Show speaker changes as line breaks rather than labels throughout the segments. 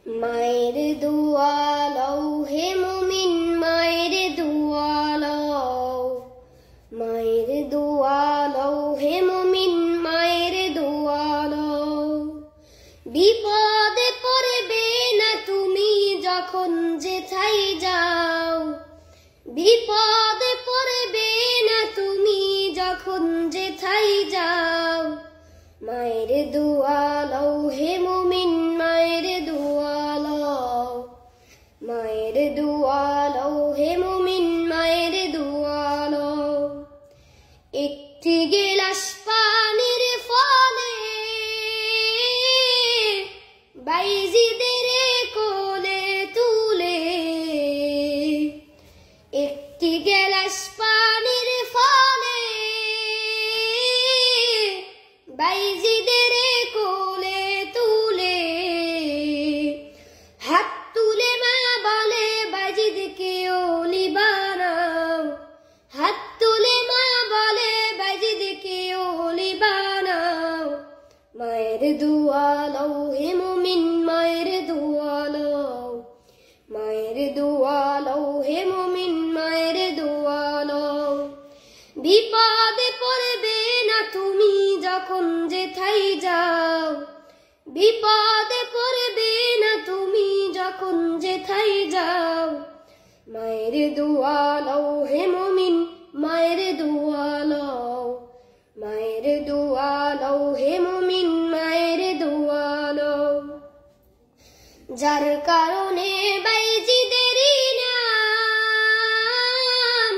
মায়ের দোয়া লও হে মুমিন, মায়ের দোয়া লও, মায়ের দোয়া লও হে মুমিন, মায়ের দোয়া লও। বিপদে পড়বে না তুমি যখন যেথায় যাও, বিপদে পড়বে না তুমি যখন যেথায় যাও। মায়ের দোয়া লও হে মুমিন, মায়ের দোয়া লও, মায়ের দোয়া লও হে মুমিন, মায়ের দোয়া লও। একটি গিলাস পানির ফলে বাইজিদের কোলে তুলে, একটি গিলাস পানির ফলে বাইজিদের কোলে তুলে, হাত তুলে মা বলে বাইজিদকে ওলি বানাও, হাত তুলে মা বলে বাইজিদকে ওলি বানাও। মায়ের দোয়া লও হে মুমিন, মায়ের দোয়া লও, মায়ের দোয়া লও হে মুমিন, মায়ের দোয়া লও। বিপদে পড়বে না তুমি যখন যেথায় যাও, বিপদে পড়বে না তুমি যখন যেথায় যাও। মায়ের দোয়া লও হে মুমিন, মায়ের দোয়া লও, মায়ের দোয়া লও হে মুমিন, মায়ের দোয়া লও। যার কারণে বাইজিদের নাম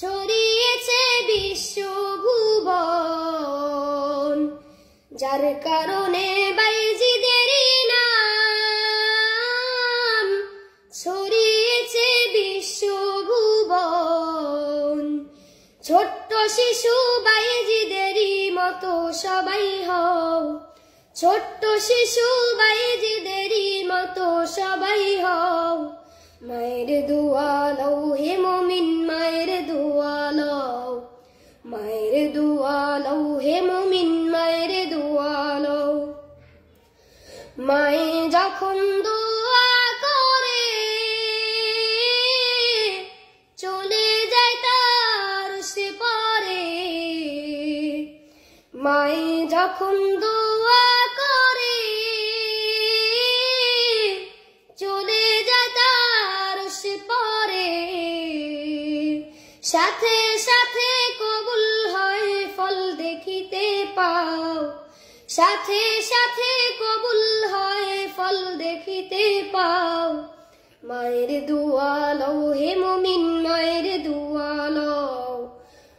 ছড়িয়েছে বিশ্বভুবন, যার কারণে বাইজিদের নাম ছড়িয়েছে বিশ্বভুবন। ছোট্ট শিশু বাইজিদেরই মতো সবাই হও, ছোট্ট শিশু বাইজিদেরই মতো সবাই হও। মায়ের দোয়া লও হে মুমিন, মায়ের দোয়া লও, মায়ের দোয়া লও হে মুমিন, মায়ের দোয়া লও। মায়ে যখন দোয়া করে চলে যায় তার সে পরে, মায়ে যখন দোয়া করে চলে যায় তার সে পরে, সাথে সাথে কবুল হয় ফল দেখিতে পাও, সাথে সাথে কবুল হয় ফল দেখিতে পাও। মায়ের দোয়া লও হে মুমিন, মায়ের দোয়া লও,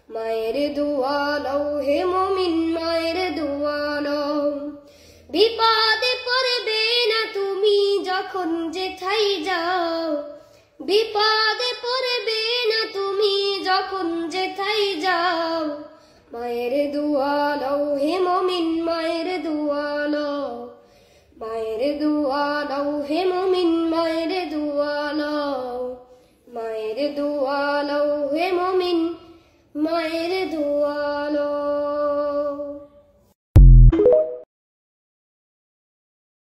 মায়ের দোয়া লও হে মুমিন, মায়ের দোয়া লও। বিপদে পড়বে না তুমি যখন যেথায় যাও, বিপদে পড়বে না তুমি যখন যেথায় যাও। মায়ের দোয়া লও হে মুমিন, মায়ের দোয়া লও, মায়ের দোয়া লও হে মুমিন, মায়ের দোয়া লও, মায়ের দোয়া লও হে মুমিন, মায়ের দোয়া।